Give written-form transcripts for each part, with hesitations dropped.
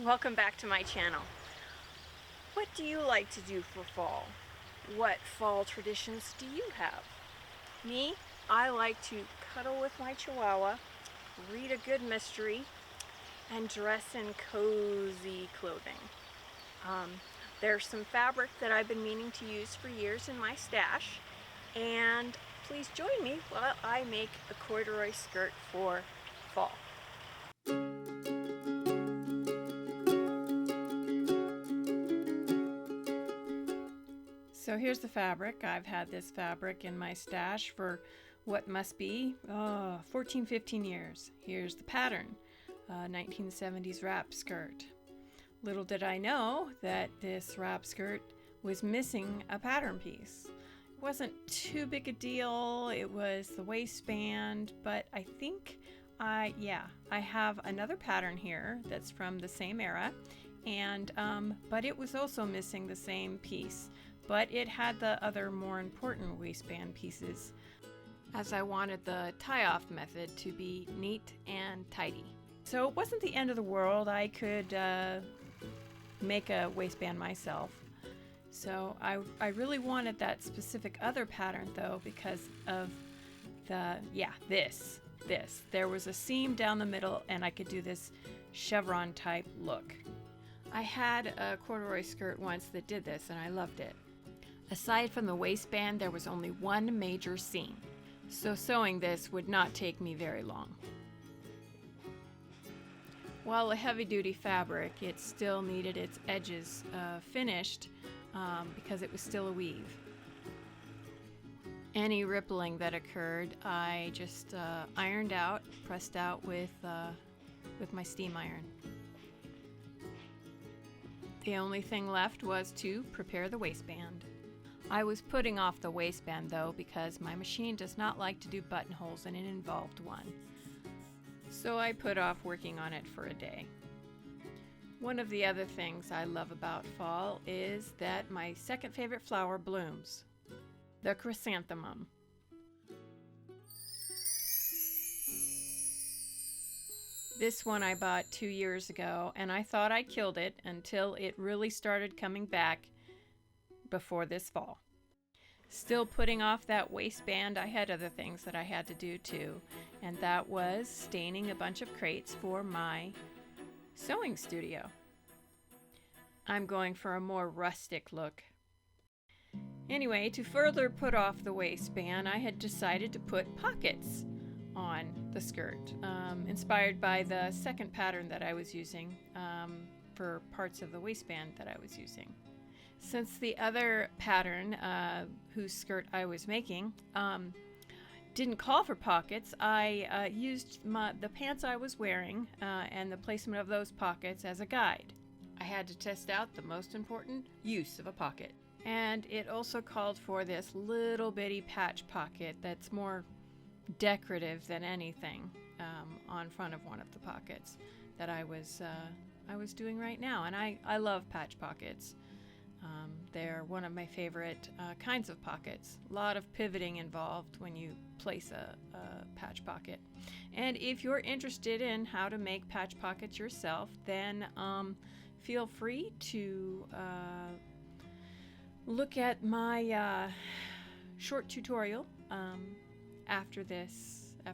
Welcome back to my channel. What do you like to do for fall? What fall traditions do you have? Me, I like to cuddle with my Chihuahua, read a good mystery, and dress in cozy clothing. There's some fabric that I've been meaning to use for years in my stash, and please join me while I make a corduroy skirt for fall. So here's the fabric. I've had this fabric in my stash for what must be 14, 15 years. Here's the pattern, 1970s wrap skirt. Little did I know that this wrap skirt was missing a pattern piece. It wasn't too big a deal. It was the waistband, but I think I have another pattern here that's from the same era, and but it was also missing the same piece. But it had the other more important waistband pieces, as I wanted the tie-off method to be neat and tidy. So it wasn't the end of the world. I could make a waistband myself. So I really wanted that specific other pattern though, because of this. There was a seam down the middle and I could do this chevron type look. I had a corduroy skirt once that did this and I loved it. Aside from the waistband, there was only one major seam, so sewing this would not take me very long. While a heavy-duty fabric, it still needed its edges finished because it was still a weave. Any rippling that occurred, I just ironed out, pressed out with my steam iron. The only thing left was to prepare the waistband. I was putting off the waistband though because my machine does not like to do buttonholes and it involved one. So I put off working on it for a day. One of the other things I love about fall is that my second favorite flower blooms, the chrysanthemum. This one I bought 2 years ago and I thought I killed it until it really started coming back before this fall. Still putting off that waistband, I had other things that I had to do too, and that was staining a bunch of crates for my sewing studio. I'm going for a more rustic look. Anyway, to further put off the waistband, I had decided to put pockets on the skirt, inspired by the second pattern that I was using for parts of the waistband that I was using. Since the other pattern, whose skirt I was making, didn't call for pockets, I used the pants I was wearing and the placement of those pockets as a guide. I had to test out the most important use of a pocket. And it also called for this little bitty patch pocket that's more decorative than anything on front of one of the pockets that I was doing right now. And I love patch pockets. They're one of my favorite kinds of pockets. A lot of pivoting involved when you place a patch pocket. And if you're interested in how to make patch pockets yourself, then feel free to look at my short tutorial after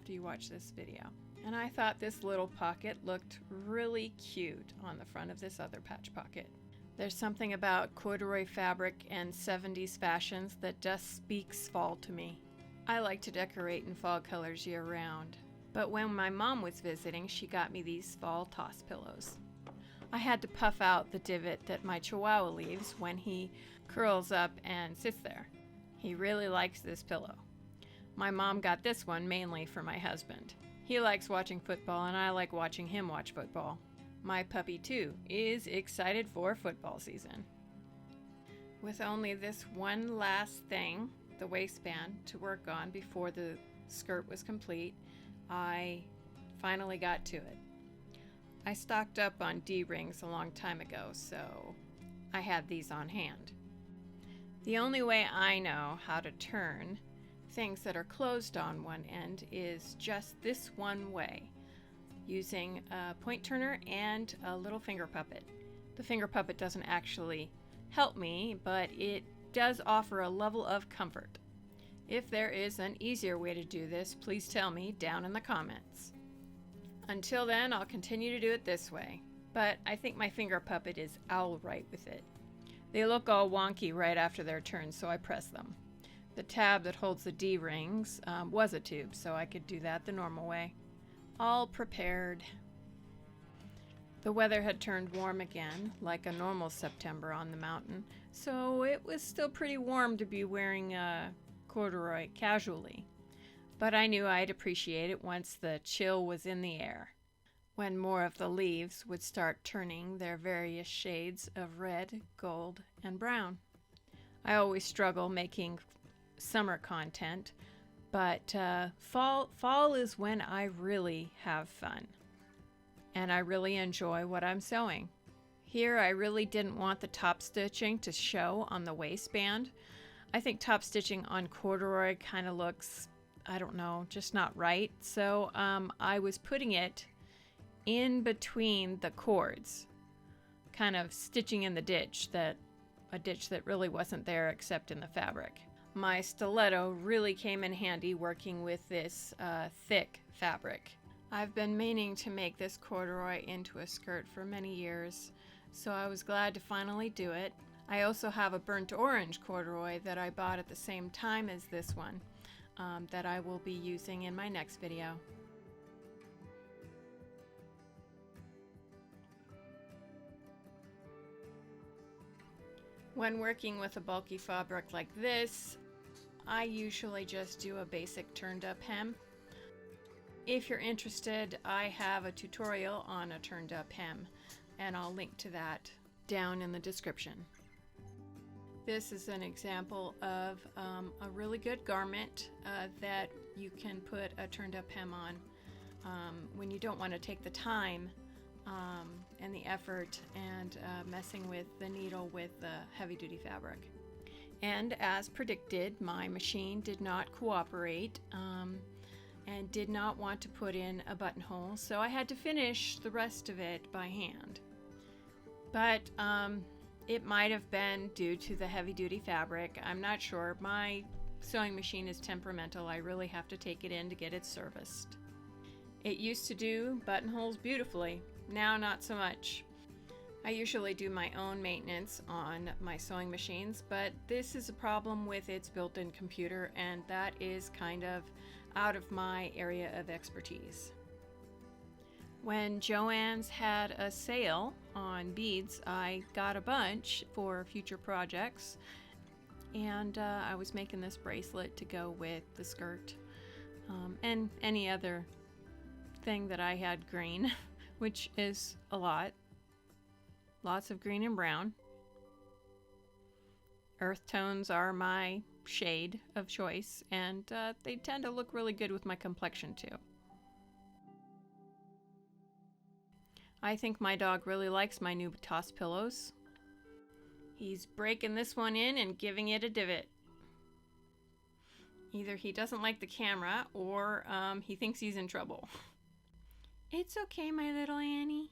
you watch this video. And I thought this little pocket looked really cute on the front of this other patch pocket. There's something about corduroy fabric and 70s fashions that just speaks fall to me. I like to decorate in fall colors year-round, but when my mom was visiting, she got me these fall toss pillows. I had to puff out the divot that my Chihuahua leaves when he curls up and sits there. He really likes this pillow. My mom got this one mainly for my husband. He likes watching football and I like watching him watch football. My puppy, too, is excited for football season. With only this one last thing, the waistband, to work on before the skirt was complete, I finally got to it. I stocked up on D-rings a long time ago, so I had these on hand. The only way I know how to turn things that are closed on one end is just this one way. using a point turner and a little finger puppet. The finger puppet doesn't actually help me, but it does offer a level of comfort. If there is an easier way to do this, please tell me down in the comments. Until then, I'll continue to do it this way, but I think my finger puppet is all right with it. They look all wonky right after their turn, so I press them. The tab that holds the D-rings was a tube, so I could do that the normal way. All prepared. The weather had turned warm again, like a normal September on the mountain, so it was still pretty warm to be wearing corduroy casually. But I knew I'd appreciate it once the chill was in the air, when more of the leaves would start turning their various shades of red, gold, and brown. I always struggle making summer content, but fall is when I really have fun, and I really enjoy what I'm sewing. Here I really didn't want the top stitching to show on the waistband. I think top stitching on corduroy kind of looks, I don't know, just not right. So I was putting it in between the cords, kind of stitching in the ditch, a ditch that really wasn't there except in the fabric. My stiletto really came in handy working with this thick fabric. I've been meaning to make this corduroy into a skirt for many years, so I was glad to finally do it. I also have a burnt orange corduroy that I bought at the same time as this one that I will be using in my next video. When working with a bulky fabric like this, I usually just do a basic turned up hem. If you're interested, I have a tutorial on a turned up hem, and I'll link to that down in the description. This is an example of a really good garment that you can put a turned up hem on when you don't want to take the time and the effort and messing with the needle with the heavy duty fabric. And as predicted, my machine did not cooperate and did not want to put in a buttonhole, so I had to finish the rest of it by hand. But it might have been due to the heavy-duty fabric. I'm not sure. My sewing machine is temperamental. I really have to take it in to get it serviced. It used to do buttonholes beautifully. Now not so much. I usually do my own maintenance on my sewing machines, but this is a problem with its built-in computer, and that is kind of out of my area of expertise. When Joann's had a sale on beads, I got a bunch for future projects, and I was making this bracelet to go with the skirt and any other thing that I had green, which is a lot. Lots of green and brown. Earth tones are my shade of choice, and they tend to look really good with my complexion too. I think my dog really likes my new toss pillows. He's breaking this one in and giving it a divot. Either he doesn't like the camera or he thinks he's in trouble. It's okay, my little Annie.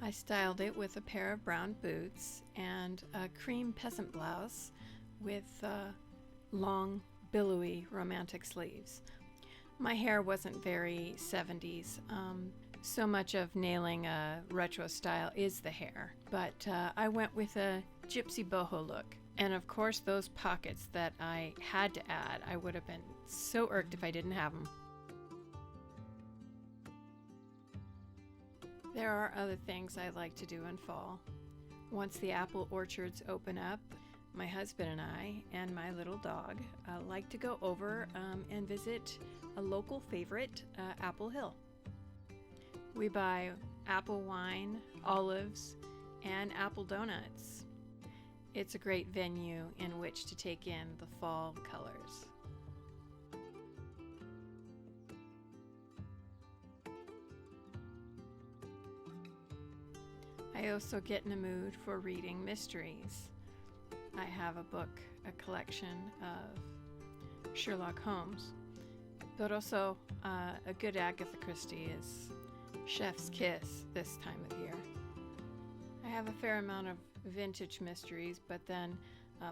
I styled it with a pair of brown boots and a cream peasant blouse with long, billowy, romantic sleeves. My hair wasn't very 70s. So much of nailing a retro style is the hair, but I went with a gypsy boho look. And of course those pockets that I had to add. I would have been so irked if I didn't have them. There are other things I like to do in fall. Once the apple orchards open up, my husband and I and my little dog like to go over and visit a local favorite, Apple Hill. We buy apple wine, olives, and apple donuts. It's a great venue in which to take in the fall colors. I also get in a mood for reading mysteries. I have a collection of Sherlock Holmes, but also a good Agatha Christie is Chef's Kiss this time of year. I have a fair amount of vintage mysteries, but then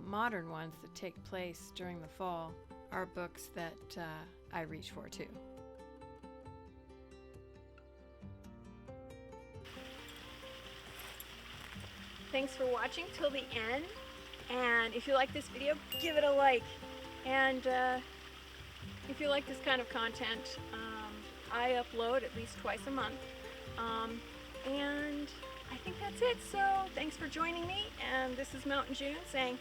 modern ones that take place during the fall are books that I reach for too. Thanks for watching till the end, and if you like this video, give it a like. And if you like this kind of content, I upload at least twice a month, and I think that's it. So thanks for joining me, and this is Mountain June saying